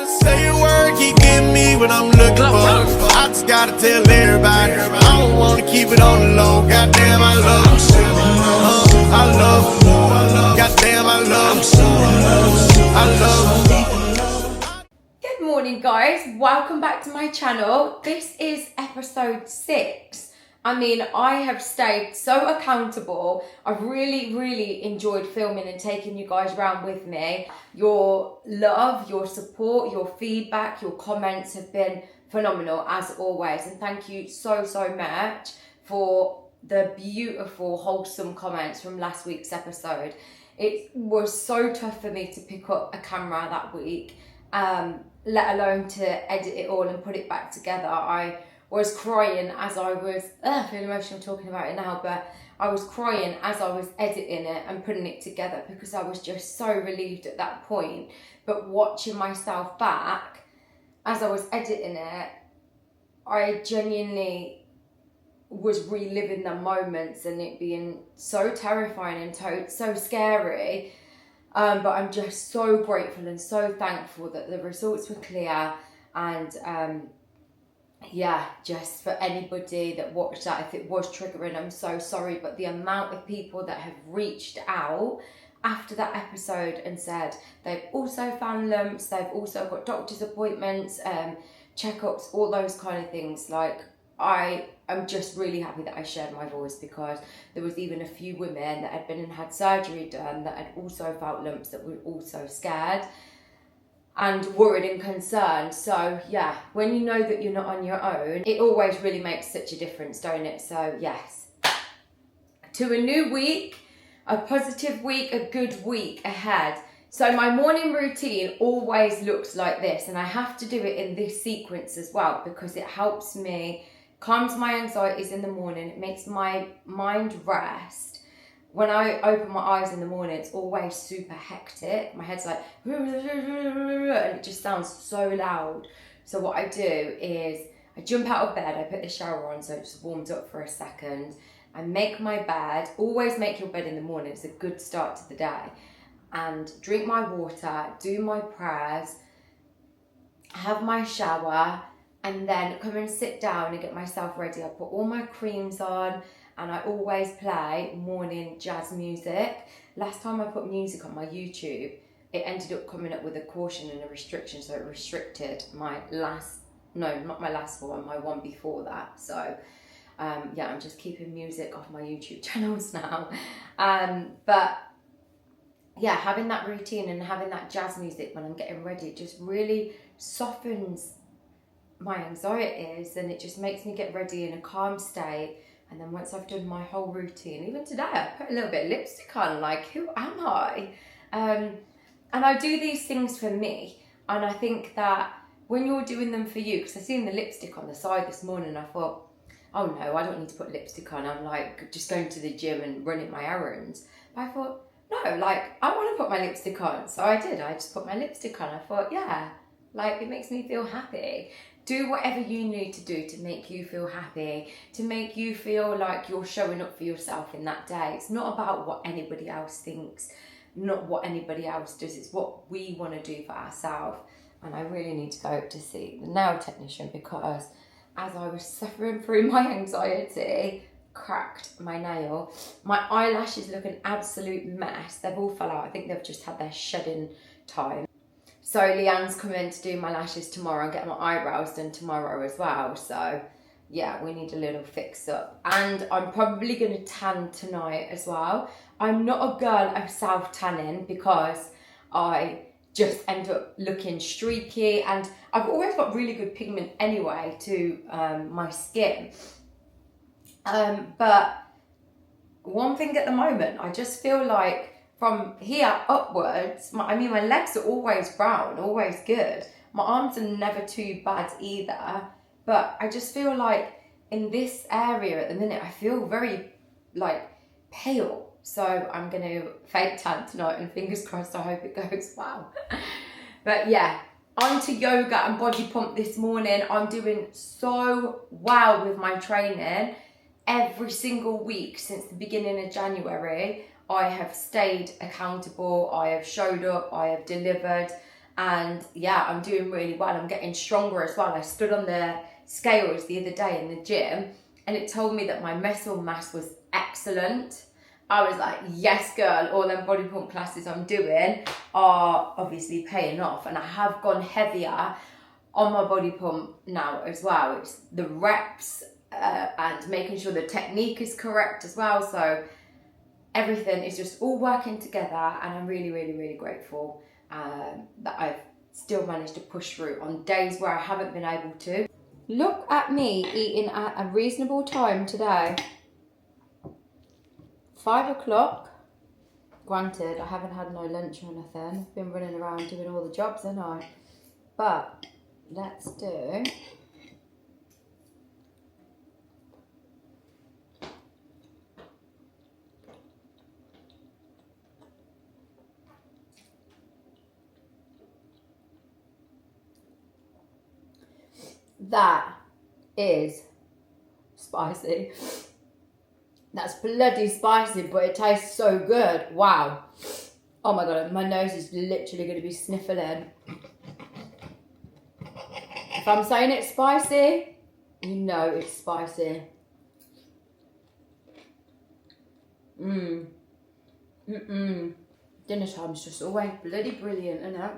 gotta say a word, keep getting me what I'm looking for. I just gotta tell everybody, I don't wanna keep it on the low. Goddamn, I love them. I love them. Goddamn, I love them. I love them. Good morning, guys. Welcome back to my channel. This is episode 6. I mean, I have stayed so accountable. I've really enjoyed filming and taking you guys around with me. Your love, your support, your feedback, your comments have been phenomenal as always. And thank you so much for the beautiful, wholesome comments from last week's episode. It was so tough for me to pick up a camera that week, let alone to edit it all and put it back together. I was crying as I was, I feel emotional talking about it now, but I was crying as I was editing it and putting it together because I was just so relieved at that point. But watching myself back as I was editing it, I genuinely was reliving the moments and it being so terrifying and so scary. But I'm just so grateful and so thankful that the results were clear. And yeah, just for anybody that watched that, if it was triggering, I'm so sorry. But the amount of people that have reached out after that episode and said they've also found lumps, they've also got doctor's appointments, checkups, all those kind of things. Like, I'm just really happy that I shared my voice, because there was even a few women that had been and had surgery done that had also felt lumps, that were also scared and worried and concerned. So yeah, when you know that you're not on your own, it always really makes such a difference, don't it? So yes, to a new week, a positive week, a good week ahead. So my morning routine always looks like this, and I have to do it in this sequence as well because it helps me, calms my anxieties in the morning, it makes my mind rest. When I open my eyes in the morning, it's always super hectic. My head's like, and it just sounds so loud. So what I do is I jump out of bed, I put the shower on so it just warms up for a second. I make my bed. Always make your bed in the morning. It's a good start to the day. And drink my water, do my prayers, have my shower, and then come and sit down and get myself ready. I put all my creams on, and I always play morning jazz music. Last time I put music on my YouTube, it ended up coming up with a caution and a restriction, so it restricted my last, no, not my last one, my one before that. So yeah, I'm just keeping music off my YouTube channels now. But yeah, having that routine and having that jazz music when I'm getting ready, it just really softens my anxieties, and it just makes me get ready in a calm state. And then once I've done my whole routine, even today, I put a little bit of lipstick on, like, who am I? And I do these things for me. And I think that when you're doing them for you, because I seen the lipstick on the side this morning, I thought, oh no, I don't need to put lipstick on. I'm like just going to the gym and running my errands. But I thought, no, like, I want to put my lipstick on. So I did, I just put my lipstick on. I thought, yeah, like, it makes me feel happy. Do whatever you need to do to make you feel happy, to make you feel like you're showing up for yourself in that day. It's not about what anybody else thinks, not what anybody else does. It's what we want to do for ourselves. And I really need to go to see the nail technician, because as I was suffering through my anxiety, cracked my nail. My eyelashes look an absolute mess. They've all fell out. I think they've just had their shedding time. So Leanne's coming to do my lashes tomorrow and get my eyebrows done tomorrow as well. So yeah, we need a little fix up. And I'm probably going to tan tonight as well. I'm not a girl of self-tanning because I just end up looking streaky, and I've always got really good pigment anyway to my skin. But one thing at the moment, I just feel like from here upwards, my legs are always brown, always good. My arms are never too bad either. But I just feel like in this area at the minute, I feel very like pale. So I'm going to fake tan tonight, and fingers crossed, I hope it goes well. But yeah, on to yoga and body pump this morning. I'm doing so well with my training. Every single week since the beginning of January, I have stayed accountable, I have showed up, I have delivered, And yeah, I'm doing really well. I'm getting stronger as well. I stood on the scales the other day in the gym and it told me that my muscle mass was excellent. I was like, yes girl, all them body pump classes I'm doing are obviously paying off, and I have gone heavier on my body pump now as well. It's the reps and making sure the technique is correct as well. So everything is just all working together, and I'm really, really, really grateful that I've still managed to push through on days where I haven't been able to. Look at me eating at a reasonable time today. 5 o'clock. Granted, I haven't had no lunch or anything. I've been running around doing all the jobs, haven't I? But let's do that. Is spicy. That's bloody spicy, but it tastes so good. Wow. Oh my god, my nose is literally going to be sniffling. If I'm saying it's spicy, you know it's spicy. Dinner time's just always bloody brilliant, isn't it?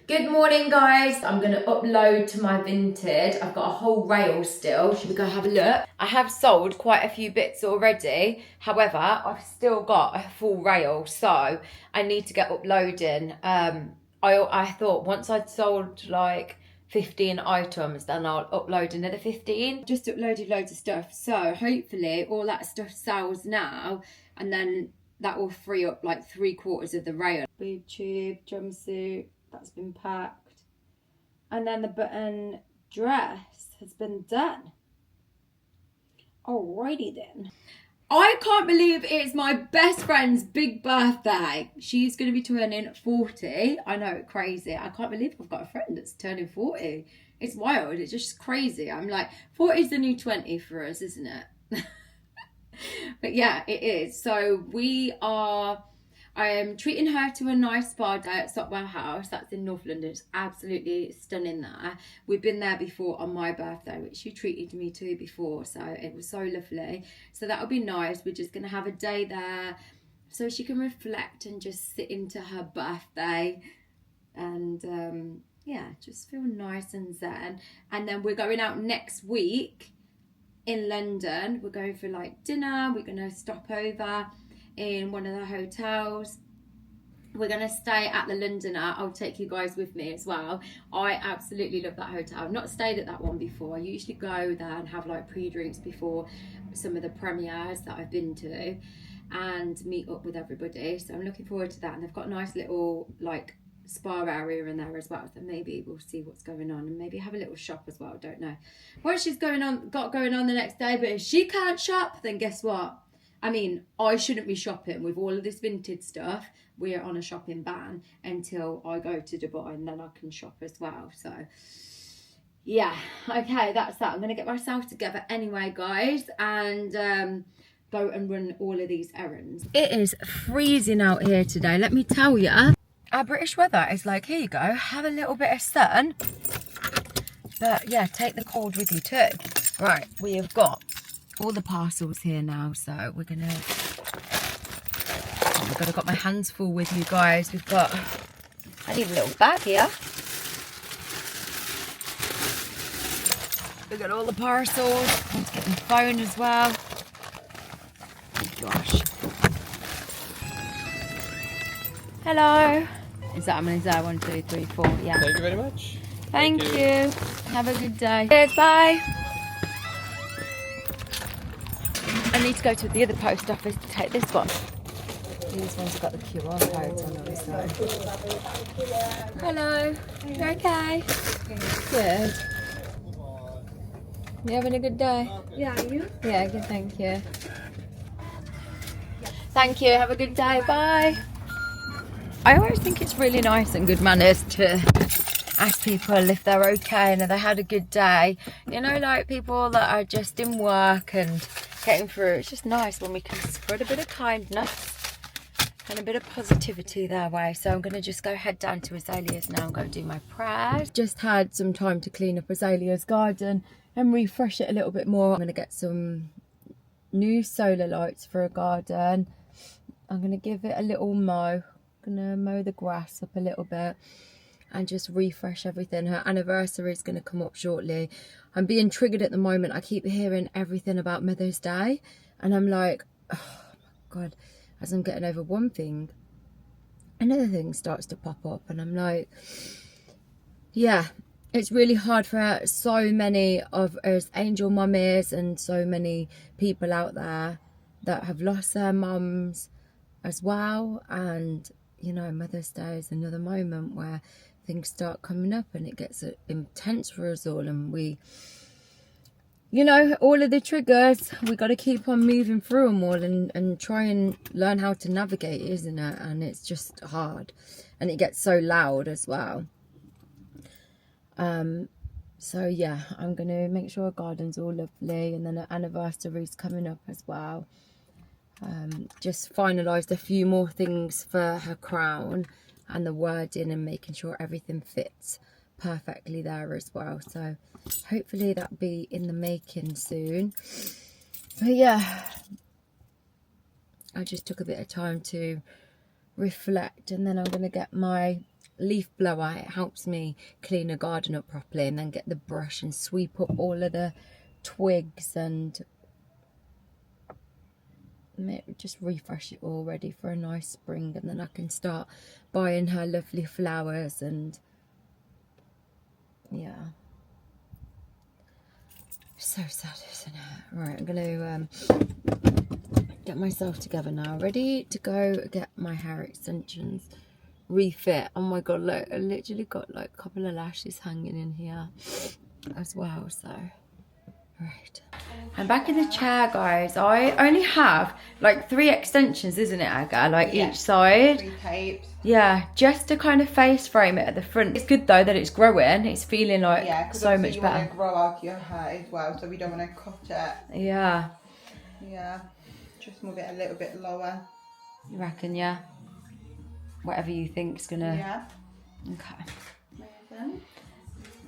Good morning, guys. I'm going to upload to my Vinted. I've got a whole rail still. Should we go have a look? I have sold quite a few bits already. However, I've still got a full rail, so I need to get uploading. I thought once I'd sold like 15 items, then I'll upload another 15. Just uploaded loads of stuff, so hopefully all that stuff sells now, and then that will free up like 3/4 of the rail. Boob tube, jumpsuit, that's been packed. And then the button dress has been done. Alrighty then. I can't believe it's my best friend's big birthday. She's going to be turning 40. I know, crazy. I can't believe I've got a friend that's turning 40. It's wild. It's just crazy. I'm like, 40 is the new 20 for us, isn't it? But yeah, it is. So I am treating her to a nice spa day at Sopwell House. That's in North London. It's absolutely stunning there. We've been there before on my birthday, which she treated me to before. So it was so lovely. So that'll be nice. We're just going to have a day there so she can reflect and just sit into her birthday. And yeah, just feel nice and zen. And then we're going out next week in London. We're going for like dinner. We're going to stop over in one of the hotels. We're going to stay at the Londoner. I'll take you guys with me as well. I absolutely love that hotel. I've not stayed at that one before. I usually go there and have like pre-drinks before some of the premieres that I've been to and meet up with everybody. So I'm looking forward to that. And they've got a nice little like spa area in there as well, so maybe we'll see what's going on and maybe have a little shop as well. Don't know what she's got going on the next day, but if she can't shop, then guess what? I mean, I shouldn't be shopping with all of this vintage stuff. We're on a shopping ban until I go to Dubai, and then I can shop as well. So yeah, okay, that's that. I'm gonna get myself together anyway, guys, and go and run all of these errands. It is freezing out here today, let me tell you. Our British weather is like, here you go, have a little bit of sun. But yeah, take the cold with you too. Right, we have got all the parcels here now, so we're gonna... Oh my god, I've got my hands full with you guys. We've got... I need a little bag here. We've got all the parcels. I need to get my phone as well. Oh gosh. Hello. Is that how many is that? 1, 2, 3, 4. Yeah. Thank you very much. Thank you. Have a good day. Cheers, bye. I need to go to the other post office to take this one. These ones have got the QR codes on them, so. Hello. You okay? Good. You having a good day? Yeah, you? Yeah, good, thank you. Thank you. Have a good day. Bye. I always think it's really nice and good manners to ask people if they're okay and if they had a good day. You know, like people that are just in work and getting through. It's just nice when we can spread a bit of kindness And a bit of positivity their way. So I'm going to just go head down to Azalea's now and go do my prayers. Just had some time to clean up Azalea's garden and refresh it a little bit more. I'm going to get some new solar lights for a garden. I'm going to give it a little mow. I'm going to mow the grass up a little bit and just refresh everything. Her anniversary is going to come up shortly. I'm being triggered at the moment. I keep hearing everything about Mother's Day and I'm like, oh my God, as I'm getting over one thing, another thing starts to pop up and I'm like, yeah, it's really hard for so many of us angel mummies and so many people out there that have lost their mums as well. And, you know, Mother's Day is another moment where things start coming up and it gets intense for us all. And we, you know, all of the triggers, we got to keep on moving through them all and try and learn how to navigate, isn't it? And it's just hard. And it gets so loud as well. So yeah, I'm going to make sure our garden's all lovely, and then our anniversary's coming up as well. Just finalised a few more things for her crown and the wording and making sure everything fits perfectly there as well. So hopefully that'll be in the making soon. But yeah, I just took a bit of time to reflect, and then I'm going to get my leaf blower. It helps me clean a garden up properly, and then get the brush and sweep up all of the twigs and just refresh it all, ready for a nice spring. And then I can start buying her lovely flowers. And yeah, so sad, isn't it? Right, I'm going to get myself together now, ready to go get my hair extensions refit. Oh my God, look, I literally got like a couple of lashes hanging in here as well. So right, I'm back in the chair, guys. I only have like 3 extensions, isn't it, Aga? Like each side. 3 tapes. Yeah, just to kind of face frame it at the front. It's good though that it's growing. It's feeling like so much you better. want to grow out your hair as well, so we don't want to cut it. Yeah. Yeah, just move it a little bit lower. You reckon? Yeah. Whatever you think's gonna. Yeah. Okay. Amazing.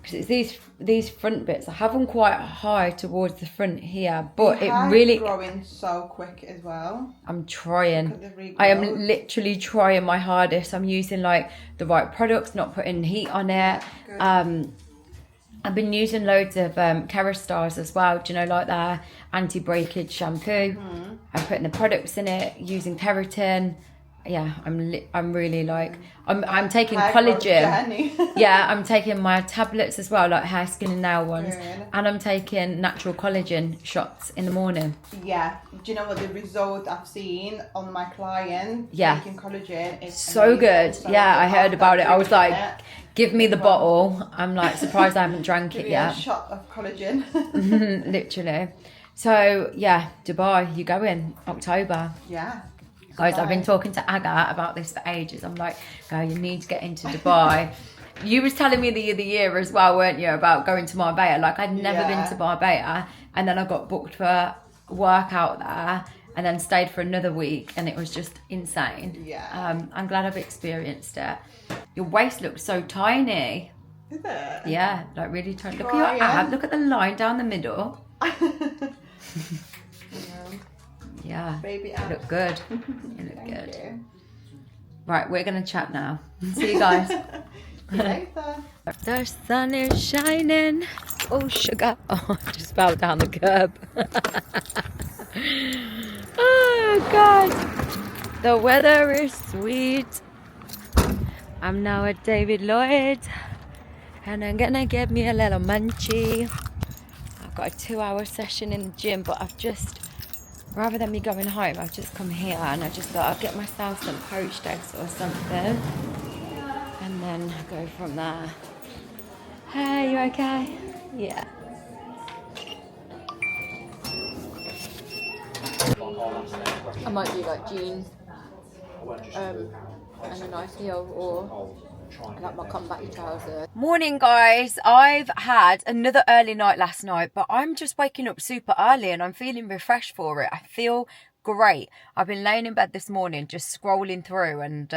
Because it's these front bits. I have them quite high towards the front here, but Your it really growing so quick as well. I'm trying. I am literally trying my hardest. I'm using like the right products, not putting heat on it. Good. I've been using loads of Kerastars as well. Do you know, like their anti-breakage shampoo. I'm putting the products in it, using keratin. Yeah, I'm really like I'm taking collagen. Yeah, I'm taking my tablets as well, like hair, skin and nail ones. Good. And I'm taking natural collagen shots in the morning. Yeah, do you know what the result I've seen on my client? Yeah, taking collagen is so good. So yeah, I heard about it. I was like, it. give me the bottle. I'm like surprised I haven't drank it yet. A shot of collagen. Literally. So yeah, Dubai, you going October? Yeah. Guys, I've been talking to Aga about this for ages. I'm like, girl, you need to get into Dubai. You was telling me the other year as well, weren't you, about going to Marbella? Like, I'd never been to Marbella, and then I got booked for work out there, and then stayed for another week, and it was just insane. Yeah. I'm glad I've experienced it. Your waist looks so tiny. Is it? Yeah, like really tiny. Look at your ab. Look at the line down the middle. Yeah, baby you look good. You look good. Thank you. Right, we're gonna chat now. See you guys. See you later. The sun is shining. Oh, sugar. Oh, I just fell down the curb. Oh, God. The weather is sweet. I'm now at David Lloyd, and I'm gonna get me a little munchie. I've got a 2-hour session in the gym, but I've just, rather than me going home, I've just come here and I just thought I'll get myself some poached eggs or something and then go from there. Hey, you okay? Yeah. I might do like jeans and a nice heel, or like my combat trousers. Morning, guys. I've had another early night last night, but I'm just waking up super early and I'm feeling refreshed for it. I feel great. I've been laying in bed this morning just scrolling through and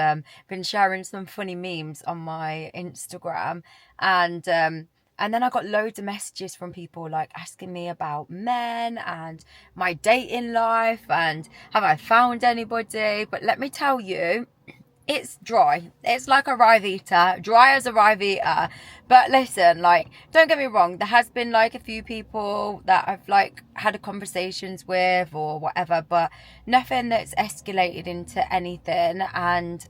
been sharing some funny memes on my Instagram, and then I got loads of messages from people like asking me about men and my dating life and have I found anybody. But let me tell you, it's dry. It's like a Rivita, dry as a Rivita. But listen, like, don't get me wrong, there has been like a few people that I've like had conversations with or whatever, but nothing that's escalated into anything. And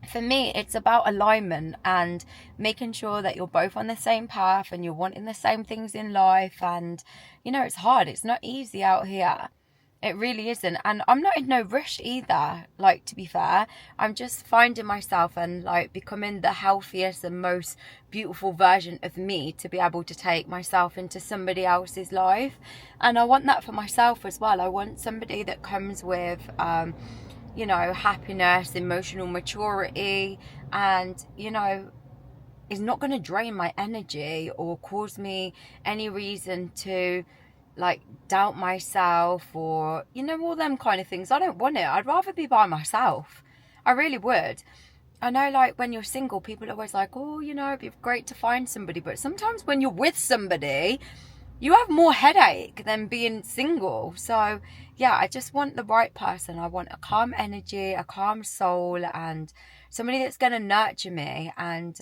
for me, it's about alignment and making sure that you're both on the same path and you're wanting the same things in life. And you know, it's hard, it's not easy out here. It really isn't. And I'm not in no rush either, like, to be fair. I'm just finding myself and like becoming the healthiest and most beautiful version of me to be able to take myself into somebody else's life. And I want that for myself as well. I want somebody that comes with you know, happiness, emotional maturity, and you know, is not going to drain my energy or cause me any reason to like doubt myself or, you know, all them kind of things. I don't want it. I'd rather be by myself. I really would. I know, like, when you're single, people are always like, oh, you know, it'd be great to find somebody. But sometimes when you're with somebody, you have more headache than being single. So yeah, I just want the right person. I want a calm energy, a calm soul, and somebody that's going to nurture me and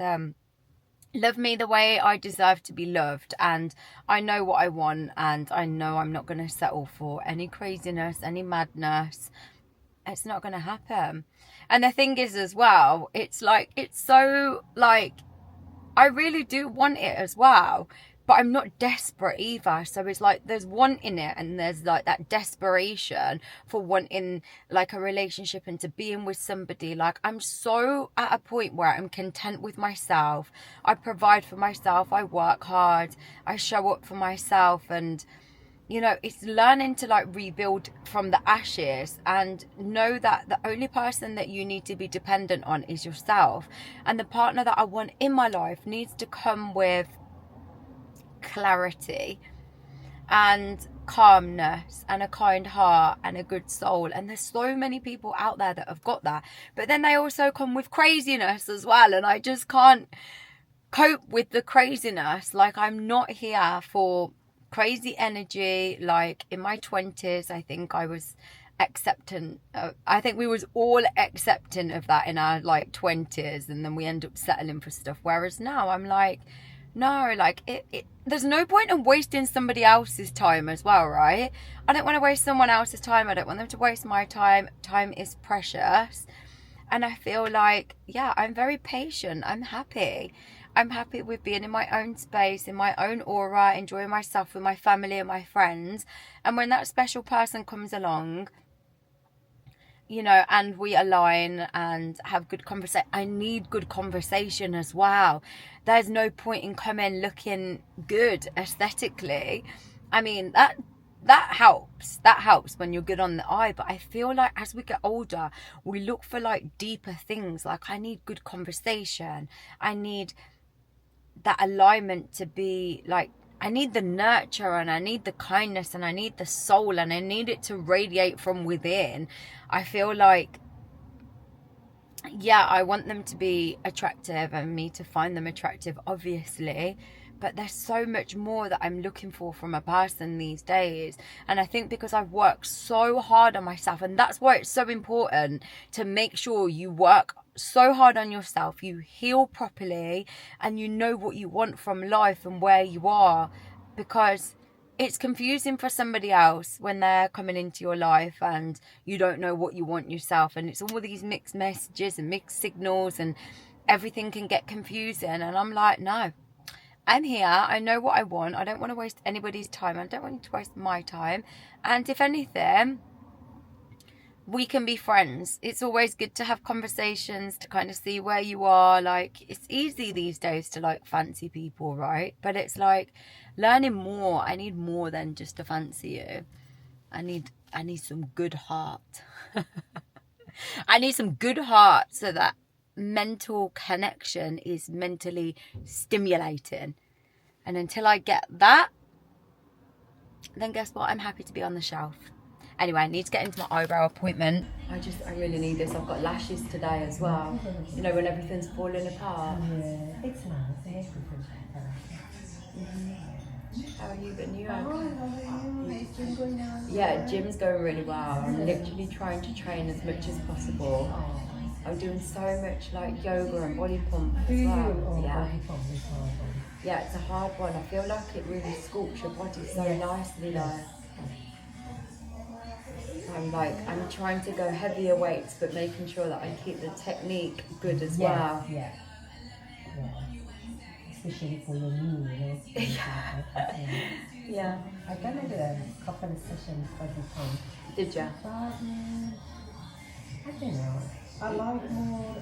love me the way I deserve to be loved. And I know what I want, and I know I'm not going to settle for any craziness, any madness. It's not going to happen. And the thing is as well, it's like, it's so like, I really do want it as well, but I'm not desperate either. So it's like there's wanting it and there's like that desperation for wanting like a relationship and to being with somebody. Like, I'm so at a point where I'm content with myself. I provide for myself. I work hard. I show up for myself. And you know, it's learning to like rebuild from the ashes and know that the only person that you need to be dependent on is yourself. And the partner that I want in my life needs to come with clarity and calmness and a kind heart and a good soul. And there's so many people out there that have got that, but then they also come with craziness as well, and I just can't cope with the craziness. Like, I'm not here for crazy energy. Like, in my 20s, I think I was acceptant. I think we was all accepting of that in our like 20s, and then we end up settling for stuff. Whereas now I'm like, no, like there's no point in wasting somebody else's time as well, right? I don't want to waste someone else's time. I don't want them to waste my time. Time is precious. And I feel like, yeah, I'm very patient. I'm happy with being in my own space, in my own aura, enjoying myself with my family and my friends. And when that special person comes along, you know, and we align and have good conversation. I need good conversation as well. There's no point in coming looking good aesthetically. I mean, that helps. That helps when you're good on the eye. But I feel like as we get older, we look for like deeper things. Like, I need good conversation. I need that alignment to be like, I need the nurture and I need the kindness and I need the soul and I need it to radiate from within. I feel like, yeah, I want them to be attractive and me to find them attractive, obviously. But there's so much more that I'm looking for from a person these days. And I think because I've worked so hard on myself, and that's why it's so important to make sure you work so hard on yourself, you heal properly, and you know what you want from life and where you are. Because it's confusing for somebody else when they're coming into your life and you don't know what you want yourself. And it's all these mixed messages and mixed signals, and everything can get confusing. And I'm like, no. I'm here, I know what I want, I don't want to waste anybody's time, I don't want to waste my time. And if anything, we can be friends. It's always good to have conversations to kind of see where you are. Like, it's easy these days to like fancy people, right? But it's like learning more. I need more than just to fancy you. I need some good heart. I need some good heart so that mental connection is mentally stimulating. And until I get that, then guess what? I'm happy to be on the shelf. Anyway, I need to get into my eyebrow appointment. I really need this. I've got lashes today as well. You know, when everything's falling apart. Yeah, it's nice. How are you been? You Going on? Yeah, gym's going really well. I'm literally trying to train as much as possible. I'm doing so much like yoga and body pump as well. Yeah, it's a hard one. I feel like it really sculpts your body so nicely though. I'm trying to go heavier weights, but making sure that I keep the technique good as well. Yeah. Especially for your knee, you know. Yeah. I done a couple of sessions for the pump. Did you? But I don't know. I like more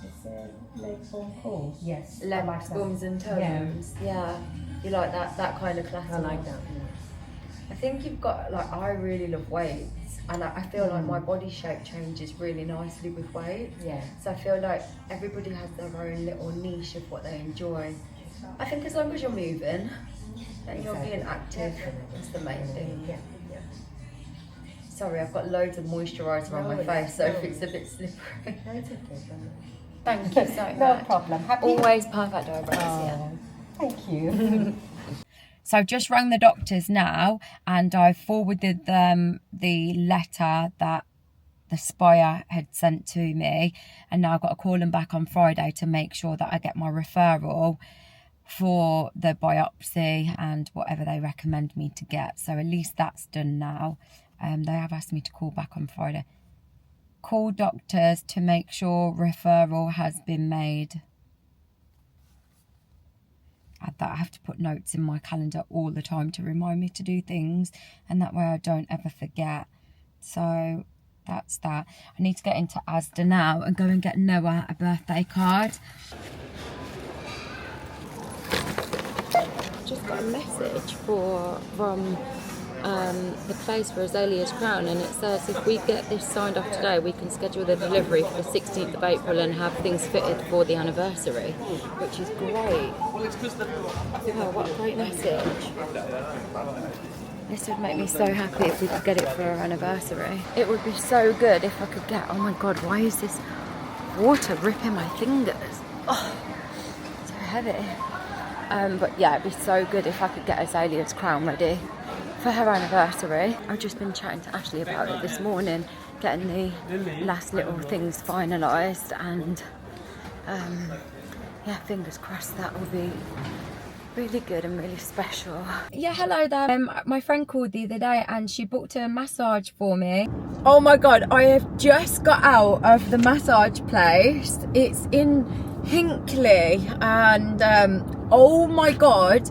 it's a leg bone core. Yes. Legs, like bums and toes. Yeah. You like that kind of class? I like that. I think you've got, like, I really love weights, and I feel like my body shape changes really nicely with weights. Yeah. So I feel like everybody has their own little niche of what they enjoy. I think as long as you're moving and you're being active, that's the main thing. Yeah. Sorry, I've got loads of moisturiser on my face, so if it's a bit slippery. No, it's okay. Thank you so much. No problem. Happy. Always perfect eyebrows, yeah. Thank you. So I've just rang the doctors now, and I've forwarded them the letter that the Spire had sent to me, and now I've got to call them back on Friday to make sure that I get my referral for the biopsy and whatever they recommend me to get. So at least that's done now. They have asked me to call back on Friday. Call doctors to make sure referral has been made. That I have to put notes in my calendar all the time to remind me to do things, and that way I don't ever forget. So that's that. I need to get into Asda now and go and get Noah a birthday card. Just got a message from the place for Azalea's crown, and it says if we get this signed off today, we can schedule the delivery for the 16th of April and have things fitted for the anniversary, which is great. Oh, what a great message. This would make me so happy if we could get it for our anniversary. It would be so good if I could get, oh my god, why is this water ripping my fingers? Oh, so heavy. But yeah, it'd be so good if I could get Azalea's crown ready for her anniversary. I've just been chatting to Ashley about it this morning, getting the last little things finalised, and yeah, fingers crossed that will be really good and really special. Yeah, hello there. My friend called the other day and she booked a massage for me. Oh my god, I have just got out of the massage place. It's in Hinckley, and oh my god,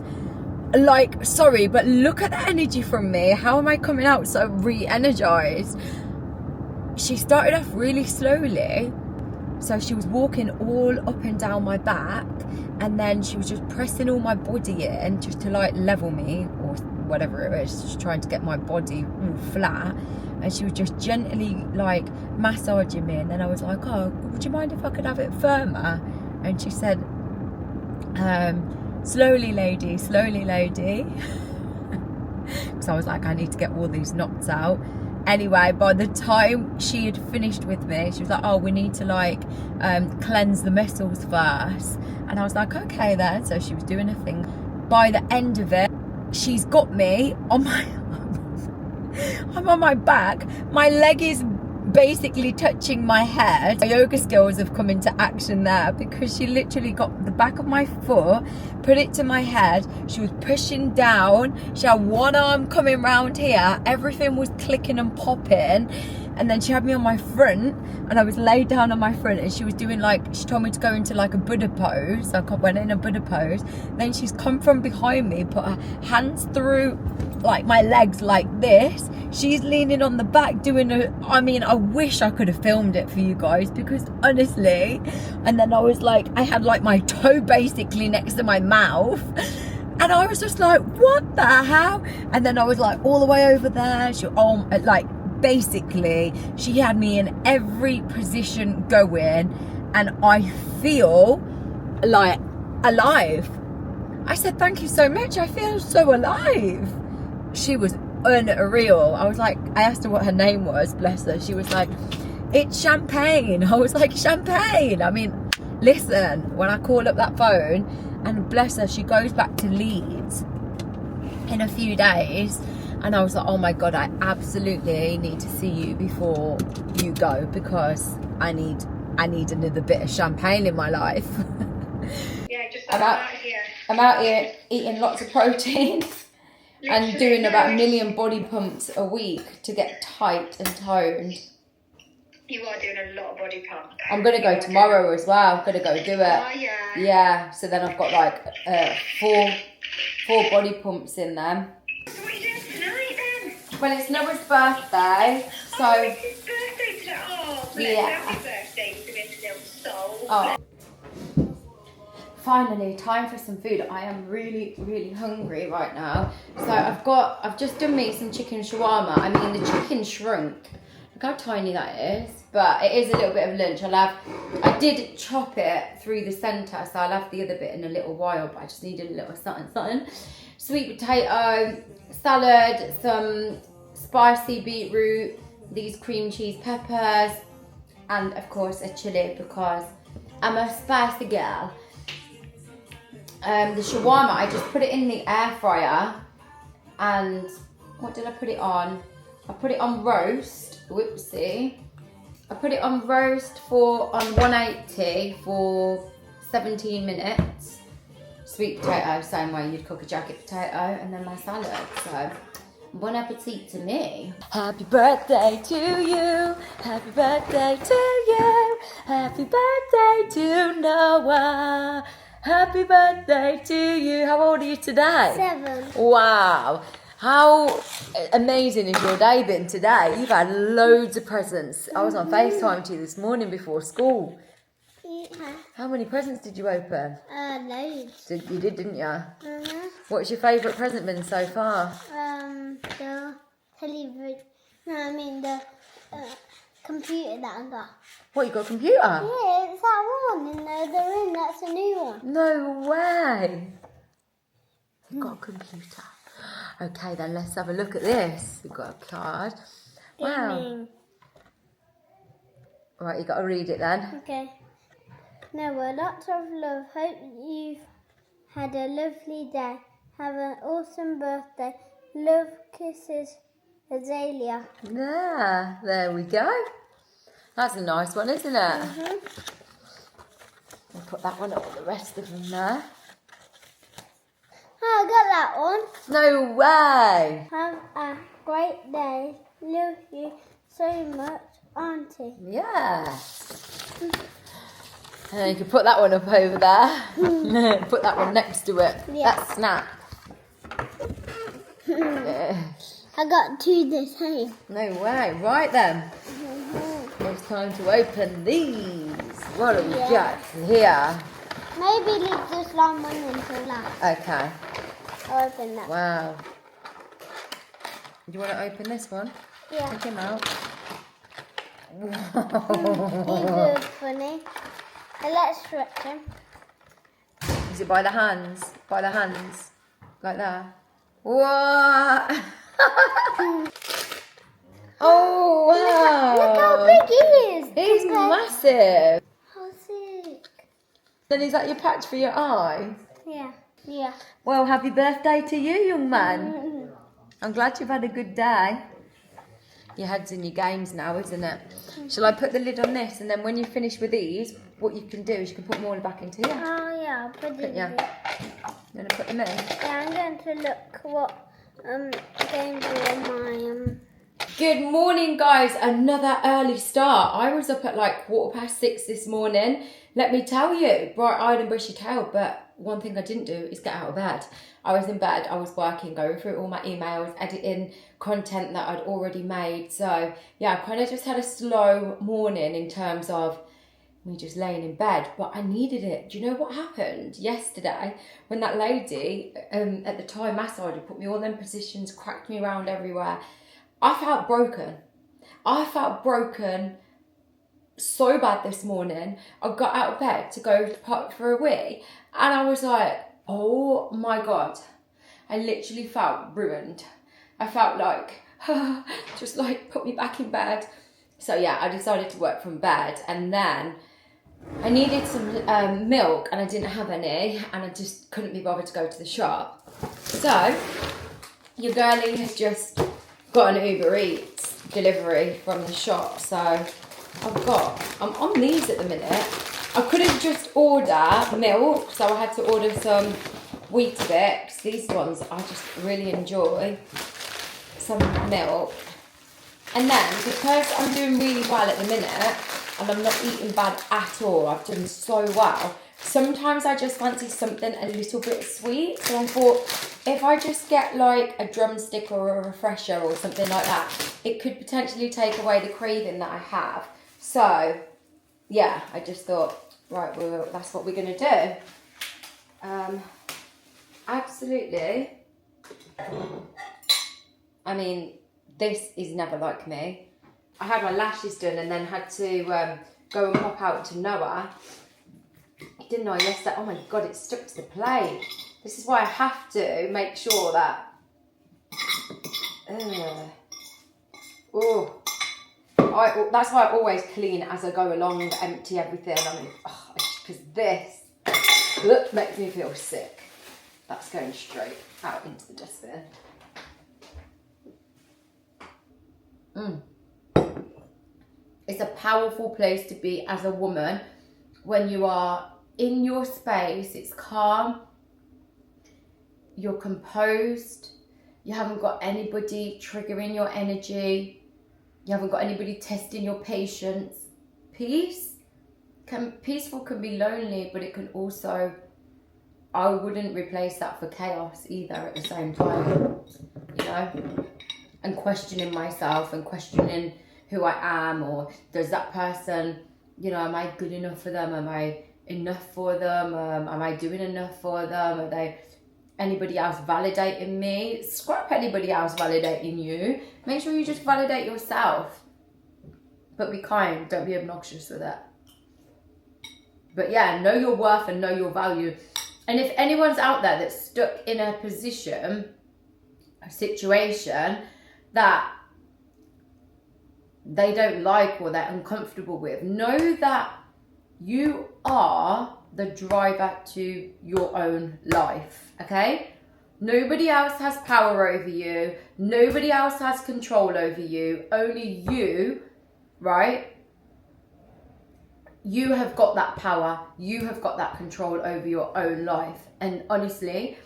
like, sorry, but look at the energy from me. How am I coming out so re-energized? She started off really slowly, so she was walking all up and down my back, and then she was just pressing all my body in just to like level me or whatever it is, just trying to get my body all flat. And she was just gently like massaging me, and then I was like, oh, would you mind if I could have it firmer? And she said, slowly lady, slowly lady. Because I was like, I need to get all these knots out. Anyway, by the time she had finished with me, she was like, oh, we need to like cleanse the muscles first. And I was like, okay then. So she was doing a thing. By the end of it, she's got me on my I'm on my back. My leg is basically touching my head. My yoga skills have come into action there, because she literally got the back of my foot, put it to my head, she was pushing down, she had one arm coming round here, everything was clicking and popping, and then she had me on my front, and I was laid down on my front, and she was doing like, she told me to go into like a Buddha pose, so I went in a Buddha pose. Then she's come from behind me, put her hands through like my legs like this, she's leaning on the back doing a, I mean, I wish I could have filmed it for you guys, because honestly, and then I was like, I had like my toe basically next to my mouth, and I was just like, what the hell? And then I was like all the way over there, she, oh, like basically she had me in every position going, and I feel like alive. I said, thank you so much, I feel so alive. She was unreal. I was like, I asked her what her name was, bless her. She was like, it's champagne. I was like, champagne? I mean, listen, when I call up that phone, and bless her, she goes back to Leeds in a few days, and I was like, oh my God, I absolutely need to see you before you go, because I need another bit of champagne in my life. Yeah, just I'm out here eating lots of protein and doing about 1 million body pumps a week to get tight and toned. You are doing a lot of body pump. I'm going to go tomorrow as well. I'm going to go do it. Oh, yeah. Yeah, so then I've got like four body pumps in them. So what are you doing tonight then? Well, it's Noah's birthday, so... Oh, it's his birthday today. Oh, bless Yeah. Happy birthday to this little soul. Oh. Finally, time for some food. I am really, really hungry right now. So I've just done me some chicken shawarma. I mean, the chicken shrunk. Look how tiny that is. But it is a little bit of lunch. I did chop it through the centre, so I'll have the other bit in a little while, but I just needed a little something. Sweet potato, salad, some spicy beetroot, these cream cheese peppers, and of course a chilli, because I'm a spicy girl. The shawarma, I just put it in the air fryer, and what did I put it on? I put it on roast. Whoopsie. I put it on roast on 180 for 17 minutes. Sweet potato, same way you'd cook a jacket potato, and then my salad. So, bon appetit to me. Happy birthday to you. Happy birthday to you. Happy birthday to Noah. Happy birthday to you. How old are you today? 7. Wow. How amazing has your day been today? You've had loads of presents. I was on FaceTime to you this morning before school. Yeah. How many presents did you open? Loads. You did, didn't you? What's your favourite present been so far? The television. No, I mean the computer that I got. What, you got a computer? Yeah, it's that one in the room. That's a new one. No way. You've got a computer. Okay, then let's have a look at this. You've got a card. Wow. Gaming. Right, you got to read it then. Okay. Noah, lots of love. Hope you've had a lovely day. Have an awesome birthday. Love, kisses, Azalea. Yeah, there we go. That's a nice one, isn't it? We'll put that one up with the rest of them there. Oh, I got that one. No way. Have a great day. Love you so much, Auntie. Yeah. And you can put that one up over there. Put that one next to it. Yeah. That's snap. Yeah. I got 2 the same. No way. Right then. It's time to open these. What have we got here? Maybe leave this long one until last. Okay. I'll open that. Wow. Do you want to open this one? Yeah. Take him out. These are funny. And let's stretch them. Is it by the hands? By the hands? Like that? What? Oh, wow. Look how big he is. He's massive. How sick. Then is that your patch for your eye? Yeah. Yeah. Well, happy birthday to you, young man. I'm glad you've had a good day. Your head's in your games now, isn't it? Shall I put the lid on this, and then when you finish with these, what you can do is you can put more back into here. Oh yeah, I'll put it in. Yeah. You want to put them in? Yeah, I'm going to look what games are on my Good morning, guys. Another early start. I was up at like 6:15 this morning. Let me tell you, bright-eyed and bushy-tailed, but one thing I didn't do is get out of bed. I was in bed, I was working, going through all my emails, editing content that I'd already made. So yeah, I kind of just had a slow morning in terms of me just laying in bed, but I needed it. Do you know what happened yesterday when that lady at the Thai massage put me all in positions, cracked me around everywhere? I felt broken. I felt broken so bad this morning. I got out of bed to go to park for a wee, and I was like, oh my God. I literally felt ruined. I felt like, just like put me back in bed. So yeah, I decided to work from bed, and then I needed some milk and I didn't have any, and I just couldn't be bothered to go to the shop. So your girlie has just got an Uber Eats delivery from the shop. So I'm on these at the minute. I couldn't just order milk, so I had to order some Weetabix. These ones I just really enjoy. Some milk. And then, because I'm doing really well at the minute, and I'm not eating bad at all, I've done so well, sometimes I just fancy something a little bit sweet. So I thought, if I just get like a drumstick or a refresher or something like that, it could potentially take away the craving that I have. So yeah, I just thought, right, well, that's what we're going to do. Absolutely. I mean, this is never like me. I had my lashes done and then had to go and pop out to Noah. Didn't I yesterday? Oh my God, it stuck to the plate. This is why I have to make sure that... that's why I always clean as I go along, empty everything. I mean, because this makes me feel sick. That's going straight out into the dustbin. It's a powerful place to be as a woman when you are in your space. It's calm, you're composed, you haven't got anybody triggering your energy, you haven't got anybody testing your patience. Peaceful can be lonely, but it can also, I wouldn't replace that for chaos either at the same time, you know, and questioning myself and questioning who I am, or does that person, you know, am I good enough for them? Am I enough for them? Am I doing enough for them? Are they anybody else validating me? Scrap anybody else validating you. Make sure you just validate yourself. But be kind, don't be obnoxious with it. But yeah, know your worth and know your value. And if anyone's out there that's stuck in a position, a situation that they don't like or they're uncomfortable with, know that you are the driver to your own life, okay? Nobody else has power over you. Nobody else has control over you. Only you, right? You have got that power. You have got that control over your own life. And honestly,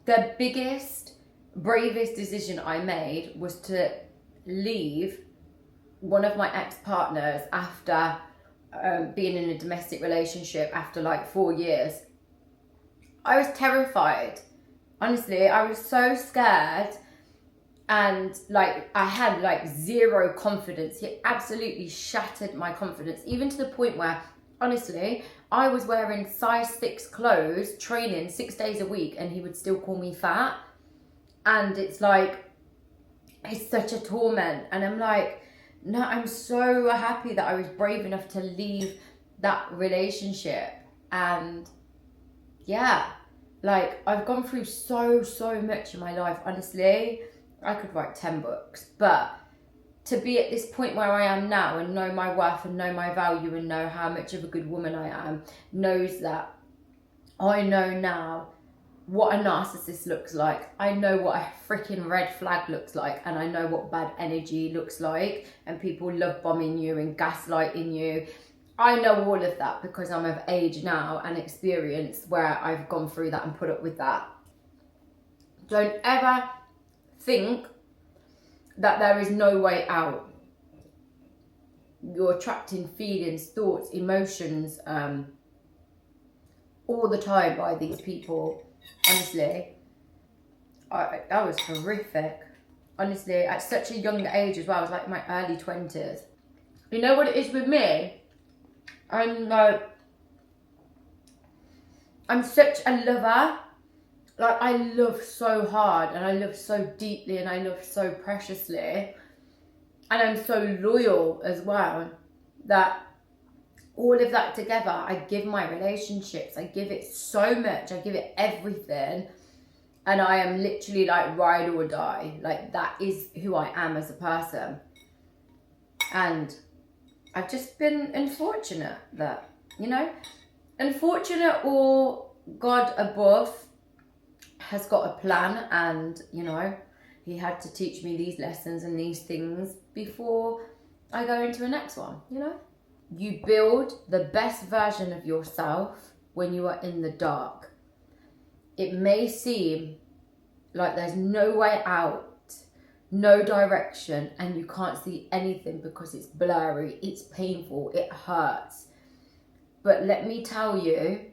the biggest, bravest decision I made was to leave one of my ex-partners after being in a domestic relationship after like 4 years. I was terrified. Honestly, I was so scared, and like I had like zero confidence. He absolutely shattered my confidence, even to the point where, honestly, I was wearing size 6 clothes, training 6 days a week, and he would still call me fat. And it's like, it's such a torment. And I'm like, no, I'm so happy that I was brave enough to leave that relationship. And yeah, like I've gone through so much in my life. Honestly, I could write 10 books, but to be at this point where I am now and know my worth and know my value and know how much of a good woman I am, knows that I know now what a narcissist looks like. I know what a freaking red flag looks like, and I know what bad energy looks like, and people love bombing you and gaslighting you. I know all of that because I'm of age now and experience where I've gone through that and put up with that. Don't ever think that there is no way out. You're trapped in feelings, thoughts, emotions, all the time by these people. Honestly, that was horrific. Honestly, at such a young age as well. I was like in my early 20s. You know what it is with me? I'm such a lover. Like, I love so hard, and I love so deeply, and I love so preciously. And I'm so loyal as well, that all of that together, I give my relationships, I give it so much, I give it everything. And I am literally like ride or die. Like that is who I am as a person. And I've just been unfortunate that, you know, unfortunate, or God above has got a plan, and, you know, he had to teach me these lessons and these things before I go into the next one, you know. You build the best version of yourself when you are in the dark. It may seem like there's no way out, no direction, and you can't see anything because it's blurry, it's painful, it hurts. But let me tell you,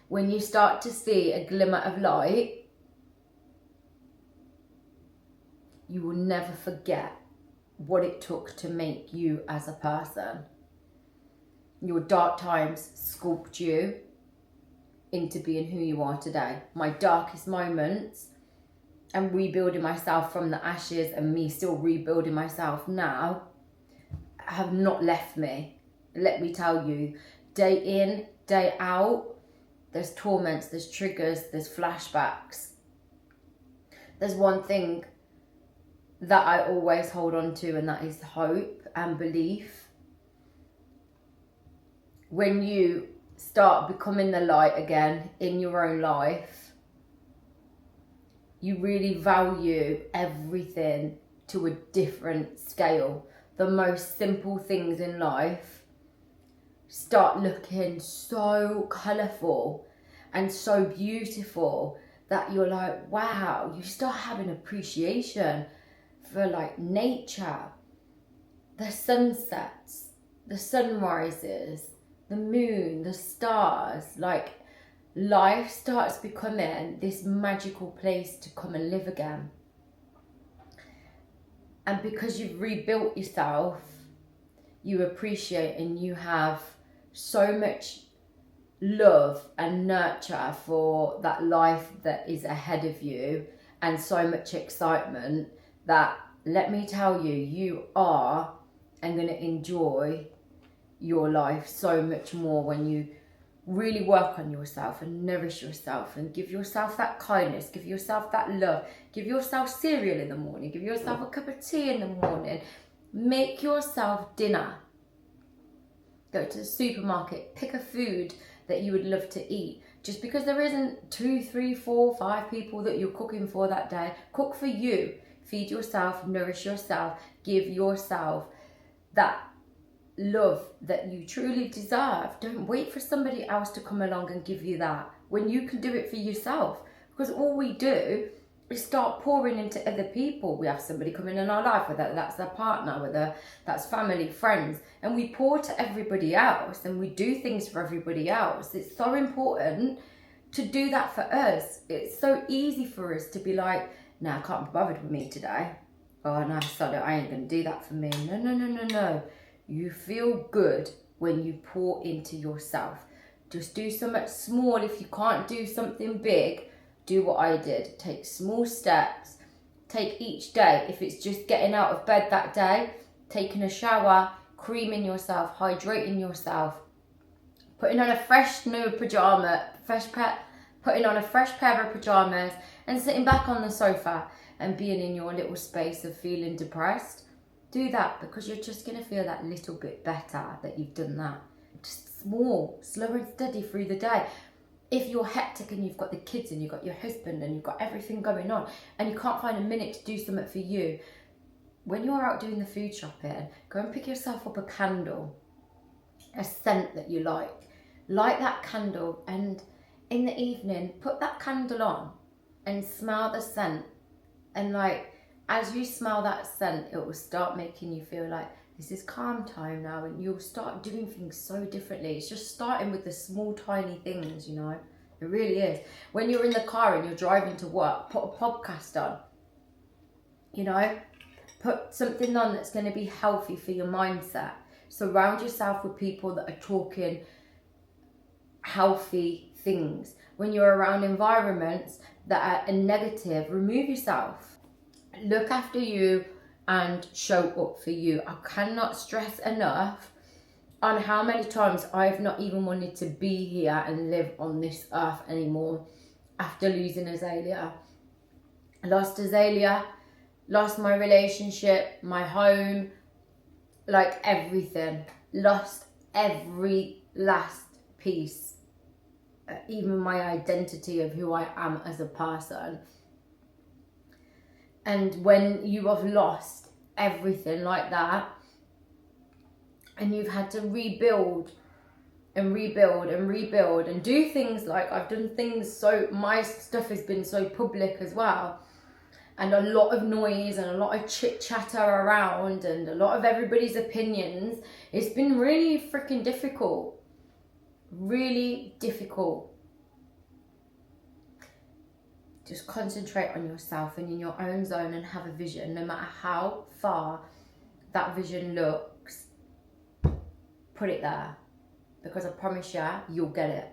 when you start to see a glimmer of light, you will never forget what it took to make you as a person. Your dark times sculpt you into being who you are today. My darkest moments and rebuilding myself from the ashes, and me still rebuilding myself now, have not left me. Let me tell you, day in, day out, there's torments, there's triggers, there's flashbacks. There's one thing that I always hold on to, and that is hope and belief. When you start becoming the light again in your own life, you really value everything to a different scale. The most simple things in life start looking so colourful and so beautiful that you're like, wow, you start having appreciation for like nature, the sunsets, the sunrises, the moon, the stars. Like, life starts becoming this magical place to come and live again. And because you've rebuilt yourself, you appreciate and you have so much love and nurture for that life that is ahead of you, and so much excitement that, let me tell you, you are and going to enjoy your life so much more when you really work on yourself and nourish yourself and give yourself that kindness, give yourself that love, give yourself cereal in the morning, give yourself a cup of tea in the morning, make yourself dinner, go to the supermarket, pick a food that you would love to eat. Just because there isn't 2, 3, 4, 5 people that you're cooking for that day, cook for you. Feed yourself, nourish yourself, give yourself that love that you truly deserve. Don't wait for somebody else to come along and give you that when you can do it for yourself. Because all we do is start pouring into other people. We have somebody coming in our life, whether that's their partner, whether that's family, friends, and we pour to everybody else and we do things for everybody else. It's so important to do that for us. It's so easy for us to be like, nah, I can't be bothered with me today. Oh no, sorry, I ain't gonna do that for me. No. You feel good when you pour into yourself. Just do something small. If you can't do something big, do what I did. Take small steps. Take each day. If it's just getting out of bed that day, taking a shower, creaming yourself, hydrating yourself, putting on a fresh new pajama, putting on a fresh pair of pajamas and sitting back on the sofa and being in your little space of feeling depressed. Do that, because you're just going to feel that little bit better that you've done that. Just small, slow and steady through the day. If you're hectic and you've got the kids and you've got your husband and you've got everything going on and you can't find a minute to do something for you, when you're out doing the food shopping, go and pick yourself up a candle, a scent that you like. Light that candle, and in the evening, put that candle on and smell the scent. And like, as you smell that scent, it will start making you feel like this is calm time now, and you'll start doing things so differently. It's just starting with the small, tiny things, you know. It really is. When you're in the car and you're driving to work, put a podcast on, you know. Put something on that's going to be healthy for your mindset. Surround yourself with people that are talking healthy things. When you're around environments that are negative, remove yourself. Look after you and show up for you. I cannot stress enough on how many times I've not even wanted to be here and live on this earth anymore after losing Azalea. I lost Azalea, lost my relationship, my home, like everything. Lost every last piece, even my identity of who I am as a person. And when you have lost everything like that, and you've had to rebuild and rebuild and rebuild and do things, like I've done things, so my stuff has been so public as well, and a lot of noise and a lot of chit chatter around and a lot of everybody's opinions. It's been really freaking difficult. Really difficult. Just concentrate on yourself and in your own zone and have a vision, no matter how far that vision looks. Put it there, because I promise you, you'll get it.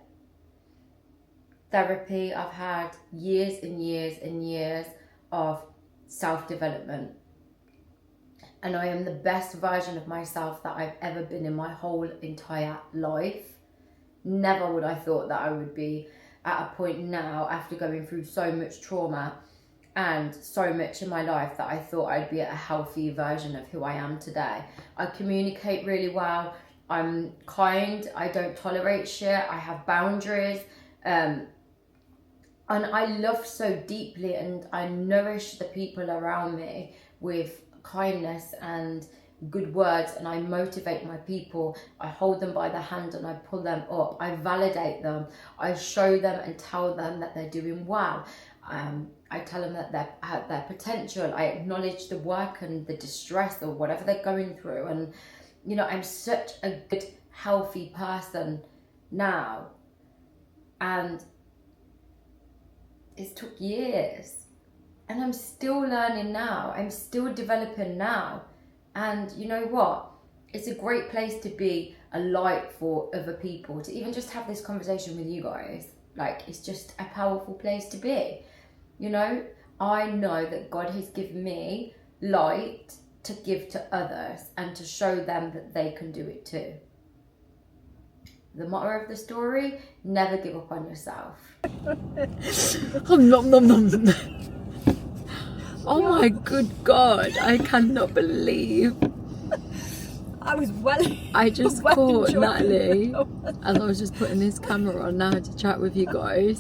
Therapy, I've had years and years and years of self-development, and I am the best version of myself that I've ever been in my whole entire life. Never would I thought that I would be at a point now, after going through so much trauma and so much in my life, that I thought I'd be at a healthy version of who I am today. I communicate really well. I'm kind. I don't tolerate shit. I have boundaries. And I love so deeply, and I nourish the people around me with kindness and good words, and I motivate my people. I hold them by the hand and I pull them up. I validate them. I show them and tell them that they're doing well. I tell them that they're at their potential. I acknowledge the work and the distress or whatever they're going through. And you know, I'm such a good, healthy person now. And it took years. And I'm still learning now. I'm still developing now. And you know what? It's a great place to be a light for other people. To even just have this conversation with you guys. Like, it's just a powerful place to be. You know? I know that God has given me light to give to others and to show them that they can do it too. The motto of the story, never give up on yourself. Oh my good God, I cannot believe. I just caught Natalie as I was just putting this camera on now to chat with you guys.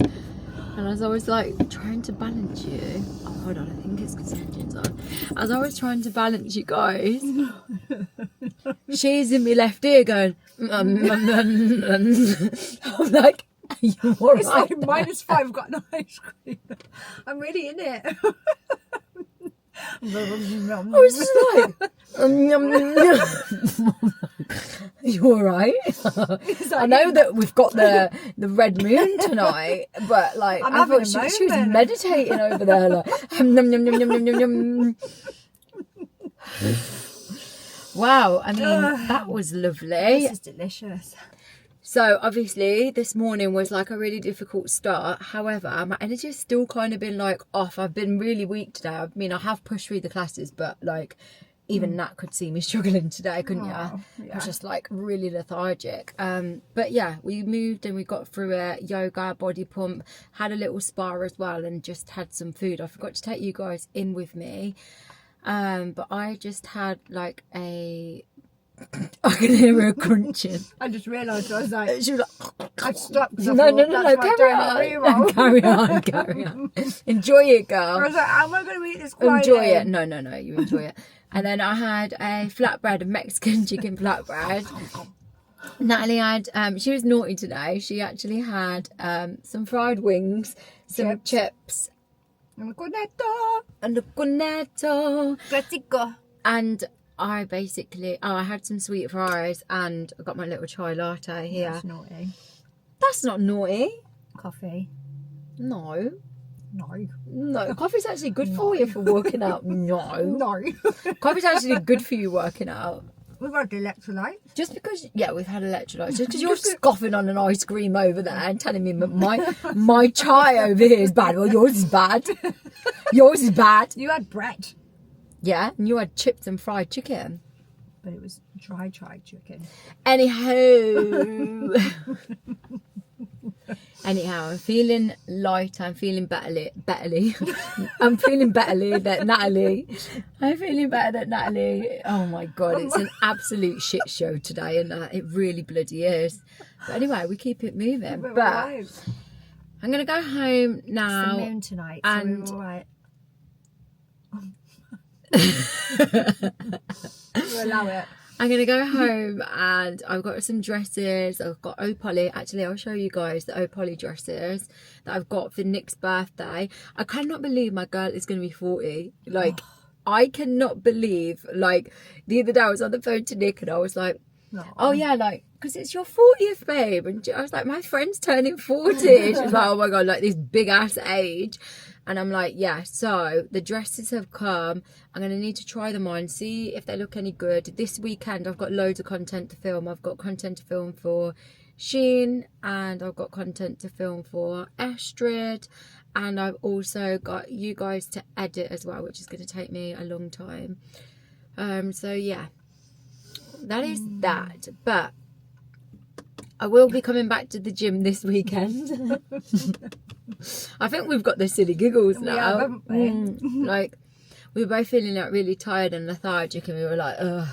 And as I was like trying to balance you, oh hold on, I think it's because the engine's on. As I was trying to balance you guys, she's in my left ear going, I'm like, are you alright? It's like -5, got no ice cream. I'm really in it. I was just like, you alright? I know that we've got the red moon tonight, but like I thought she was meditating over there, like wow, I mean that was lovely. This is delicious. So obviously this morning was like a really difficult start. However, my energy's still kind of been like off. I've been really weak today. I mean, I have pushed through the classes, but like even Nat could see me struggling today, couldn't you? Yeah. I was just like really lethargic. But yeah, we moved and we got through it. Yoga, body pump, had a little spa as well, and just had some food. I forgot to take you guys in with me. But I just had like a... I can hear her crunching. I just realised I was like, she was like, I stopped. no, carry on. Enjoy it, girl. I was like, how am I going to eat this quietly? Enjoy it. No, you enjoy it. And then I had a flatbread, a Mexican chicken flatbread. Natalie had, she was naughty today. She actually had some fried wings, some chips. And a cornetto. Classico. And I basically, I had some sweet fries and I got my little chai latte here. That's naughty. That's not naughty. Coffee. No. No. Coffee's actually good for you for working out. No. Coffee's actually good for you working out. We've had electrolytes. Just because, yeah, we've had electrolytes. Just because you're scoffing on an ice cream over there and telling me my chai over here is bad. Well, yours is bad. Yours is bad. You had bread. Yeah, and you had chips and fried chicken. But it was Try chicken. Anyhow. Anyhow, I'm feeling lighter. I'm feeling betterly. I'm feeling betterly than Natalie. I'm feeling better than Natalie. Oh my God, it's an absolute shit show today, and it really bloody is. But anyway, we keep it moving. We're But all right. I'm going to go home It's now. the moon tonight, and so we're all right. We'll allow it. I'm going to go home and I've got some dresses. I've got Opoly. Actually, I'll show you guys the Opoly dresses that I've got for Nick's birthday. I cannot believe my girl is going to be 40. Like, I cannot believe, like, the other day I was on the phone to Nick and I was like, oh yeah, like, because it's your 40th, babe. And I was like, my friend's turning 40. She's like, oh my God, like this big ass age. And I'm like, yeah, so the dresses have come. I'm going to need to try them on, see if they look any good. This weekend, I've got loads of content to film. I've got content to film for Sheen, and I've got content to film for Astrid. And I've also got you guys to edit as well, which is going to take me a long time. So yeah, that is that. But I will be coming back to the gym this weekend. I think we've got the silly giggles now. We have, haven't we? Like, we were both feeling like really tired and lethargic, and we were like, ugh.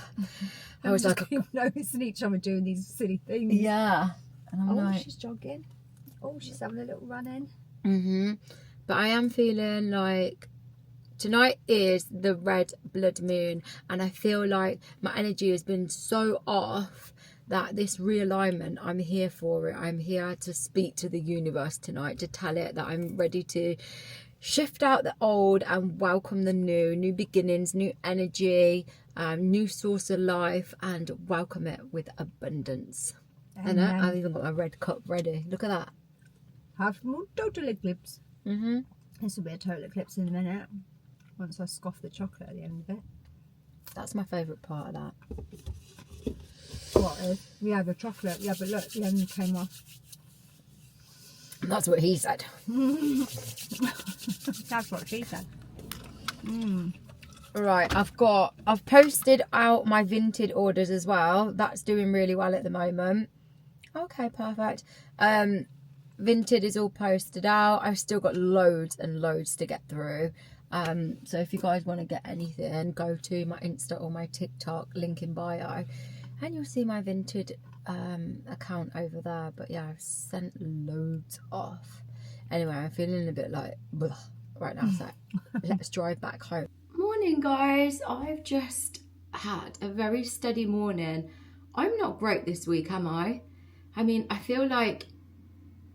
I was like, keep noticing each other doing these silly things. yeah. And I'm Oh, like, she's jogging. Oh, she's having a little run in. But I am feeling like tonight is the red blood moon, and I feel like my energy has been so off that this realignment, I'm here for it. I'm here to speak to the universe tonight, to tell it that I'm ready to shift out the old and welcome the new beginnings, new energy, new source of life, and welcome it with abundance. And I've even got my red cup ready. Look at that. Have more total eclipse. This will be a total eclipse in a minute. Once I scoff the chocolate at the end of it. That's my favourite part of that. What is? Yeah, the chocolate. Yeah, but look, the end came off. That's what he said. That's what she said. Right, I've posted out my Vinted orders as well. That's doing really well at the moment. Okay, perfect. Vinted is all posted out. I've still got loads and loads to get through. So if you guys want to get anything, go to my Insta or my TikTok, link in bio, and you'll see my Vinted account over there. But yeah, I've sent loads off. Anyway, I'm feeling a bit like bleh right now, so let's drive back home. Morning, guys. I've just had a very steady morning. I'm not great this week, am I? I mean, I feel like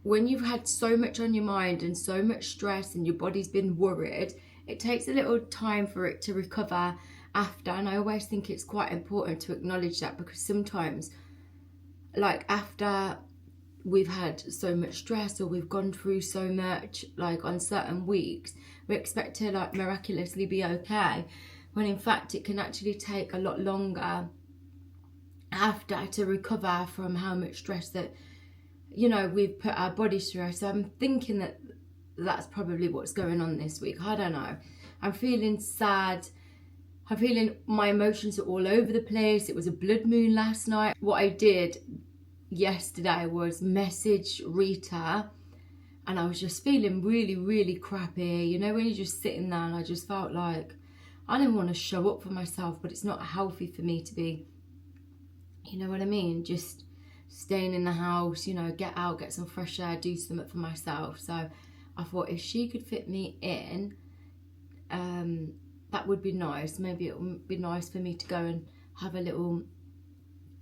when you've had so much on your mind and so much stress and your body's been worried, it takes a little time for it to recover after. And I always think it's quite important to acknowledge that, because sometimes, like, after we've had so much stress or we've gone through so much, like on certain weeks, we expect to like miraculously be okay, when in fact it can actually take a lot longer after to recover from how much stress that, you know, we've put our bodies through. So I'm thinking that that's probably what's going on this week. I don't know. I'm feeling sad. I'm feeling my emotions are all over the place. It was a blood moon last night. What I did yesterday was message Rita, and I was just feeling really, really crappy. You know, when you're just sitting there, and I just felt like I didn't want to show up for myself, but it's not healthy for me to be, you know what I mean, just staying in the house, you know, get out, get some fresh air, do something for myself. So I thought if she could fit me in, that would be nice. Maybe it would be nice for me to go and have a little,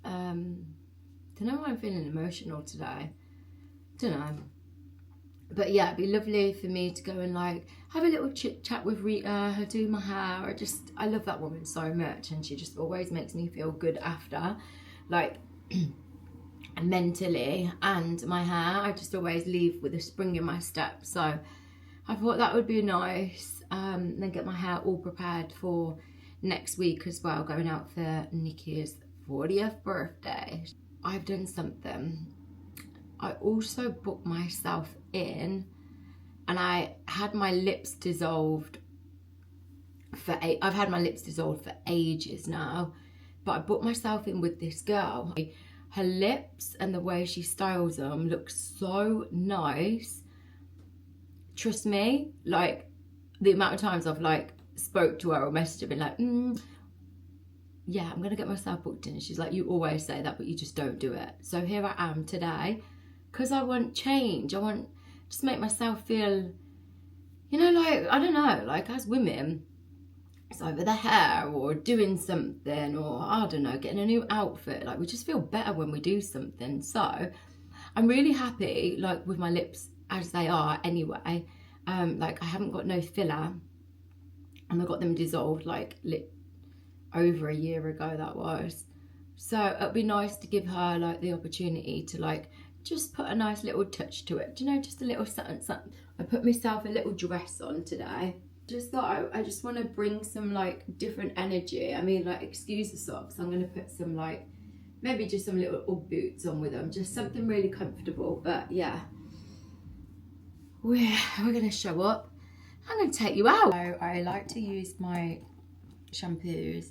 don't know why I'm feeling emotional today. Don't know. But yeah, it'd be lovely for me to go and like have a little chit chat with Rita, her do my hair. I love that woman so much, and she just always makes me feel good after, like mentally, and my hair, I just always leave with a spring in my step. So I thought that would be nice. Then get my hair all prepared for next week as well, going out for Nikki's 40th birthday. I've done something. I also booked myself in, and I had my lips dissolved for I've had my lips dissolved for ages now, But I booked myself in with this girl. Her lips and the way she styles them look so nice. Trust me, like the amount of times I've like spoke to her or messaged her, been like, yeah, I'm gonna get myself booked in. And she's like, you always say that, but you just don't do it. So here I am today, because I want change. I want just make myself feel, you know, like, I don't know, like as women, it's either the hair or doing something, or I don't know, getting a new outfit. Like we just feel better when we do something. So I'm really happy, like with my lips as they are anyway. Like I haven't got no filler, and I got them dissolved like over a year ago that was. So it'd be nice to give her like the opportunity to like just put a nice little touch to it. Do you know, just a little something, something. I put myself a little dress on today. Just thought I just want to bring some like different energy. I mean, like, excuse the socks, I'm going to put some like, maybe just some little Ugg boots on with them. Just something really comfortable. But yeah, we're going to show up. I'm going to take you out. So I like to use my shampoos.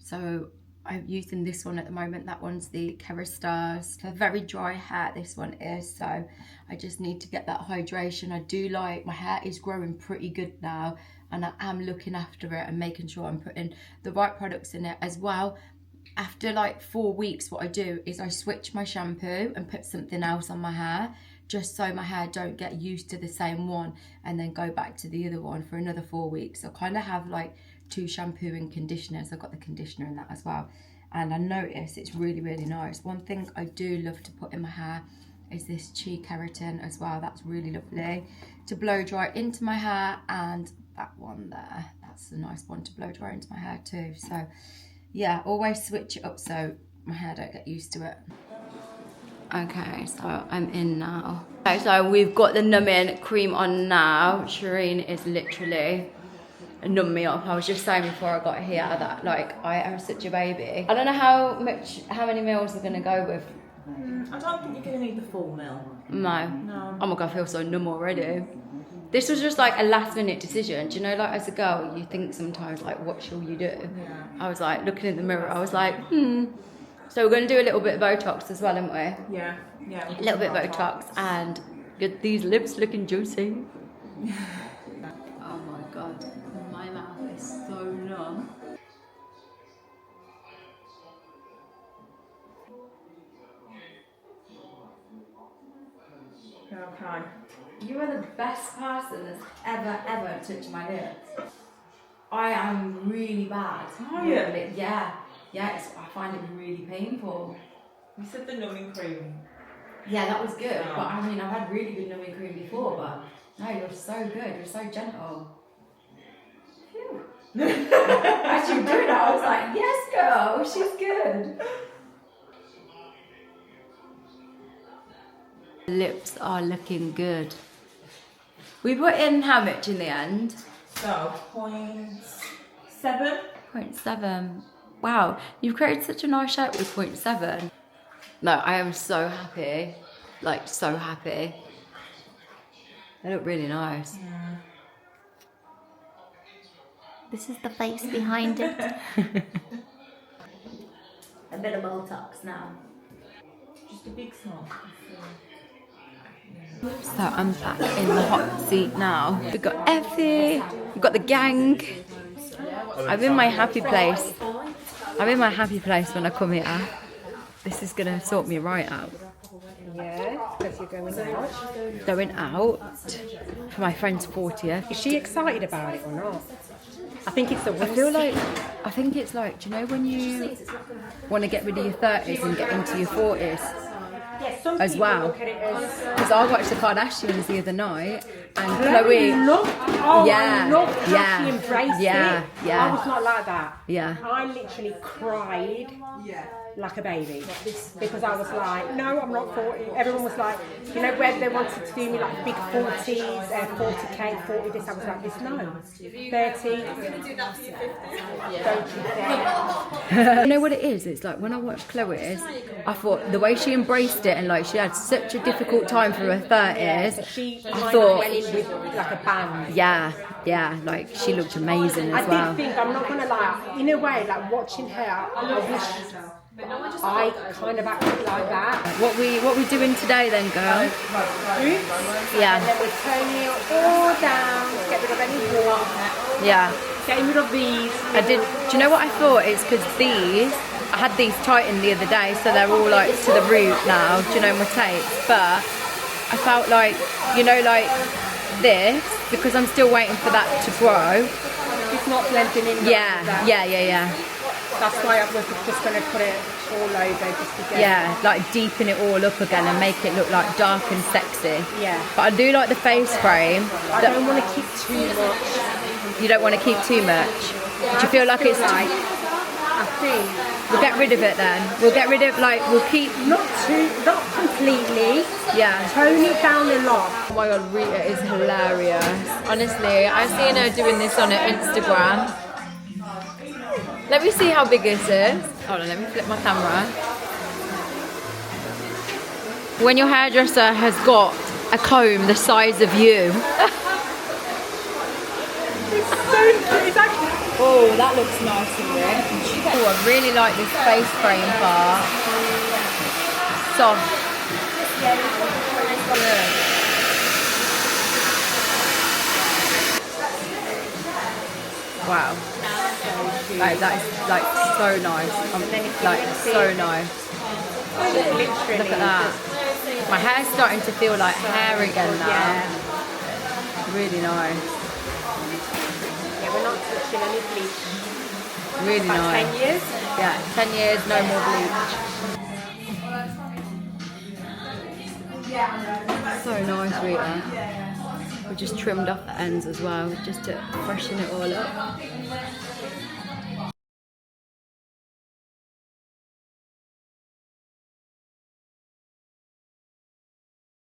So I'm using this one at the moment. That one's the Kerastars. For very dry hair, this one is. So I just need to get that hydration. I do like, my hair is growing pretty good now, and I am looking after it and making sure I'm putting the right products in it as well. After like 4 weeks, what I do is I switch my shampoo and put something else on my hair, just so my hair don't get used to the same one and then go back to the other one for another 4 weeks. So I kind of have like 2 shampoo and conditioners. I've got the conditioner in that as well, and I notice it's really, really nice. One thing I do love to put in my hair is this Chi Keratin as well. That's really lovely to blow dry into my hair, and that one there, that's a nice one to blow dry into my hair too. So yeah, always switch it up so my hair don't get used to it. Okay, so I'm in now. Okay, so we've got the numbing cream on now. Shireen is literally numb me up. I was just saying before I got here that like I am such a baby. I don't know how many meals we're gonna go with. I don't think you're gonna need the full meal. No. Oh my god, I feel so numb already. This was just like a last minute decision. Do you know, like as a girl, you think sometimes like, what shall you do? Yeah. I was like looking in the mirror. I was like, So we're gonna do a little bit of Botox as well, aren't we? Yeah. A little bit of Botox and get these lips looking juicy. Oh my god, my mouth is so numb. Okay. You are the best person that's ever touched my lips. I am really bad. Are you? Really. Yeah, I find it really painful. You said the numbing cream. Yeah, that was good. Yeah. But I mean, I've had really good numbing cream before, but no, you're so good. You're so gentle. Phew. As you were doing it, I was like, yes, girl, she's good. Lips are looking good. We put in how much in the end? So, 0.7. 0.7. Wow, you've created such a nice shape with 0.7. No, I am so happy. Like, so happy. They look really nice. Yeah. This is the face behind it. A bit of Botox now. Just a big smile. So I'm back in the hot seat now. We've got Effie, we've got the gang. I'm in my happy place. I'm in my happy place when I come here. This is gonna sort me right out. Yeah, because you're going out. Going out for my friend's 40th. Is she excited about it or not? I think it's the worst. I think it's like, do you know when you want to get rid of your 30s and get into your 40s? Yeah, some as people well. look at it as... Because I watched the Kardashians the other night, and Chloe, I love how she embraced it. yeah. I was not like that. Yeah. I literally cried like a baby because I was like, no, I'm not 40. Everyone was like, you know, where they wanted to do me like big 40s, 40k, 40 this. I was like, this, no, 30. Don't you dare. You know what it is? It's like when I watched Chloe's, I thought the way she embraced it and like she had such a difficult time for her 30s. She I thought, went in with like a band. yeah, Yeah, like she looked amazing as I well. did think, I'm not gonna lie, in a way, like watching her, I wish I kind of acted like that. What we doing today then, girl? Yeah. And then we're turning it all down, get rid of any water, Yeah. getting rid of these. I did. Do you know what I thought? It's because these, I had these tightened the other day, so they're all like to the root now. Do you know my tapes? But I felt like, you know, like this, because I'm still waiting for that to grow. It's not blending in. Yeah. That's why I was just going to put it all over just to get. Yeah, like deepen it all up again and make it look like dark and sexy. Yeah. But I do like the face frame. I don't want to keep too much. You don't want to keep too much. Do you feel like it's? I think We'll get rid of it then. We'll get rid of, like, we'll keep. not completely. Yeah. Tone it down a lot. Oh my god, Rita is hilarious. Honestly, I've seen her doing this on her Instagram. Let me see how big this is. Hold on, let me flip my camera. When your hairdresser has got a comb the size of you. Oh, that looks nice and rich. Oh, I really like this face frame part. Soft. Wow. Like, that is like so nice. Like so nice. Literally. Look at that. My hair's starting to feel like hair again now. Yeah. Really nice. Yeah, we're not touching any bleach. Really About nice. 10 years. Yeah, 10 years, no more bleach. So nice, Rita. We just trimmed off the ends as well, just to freshen it all up.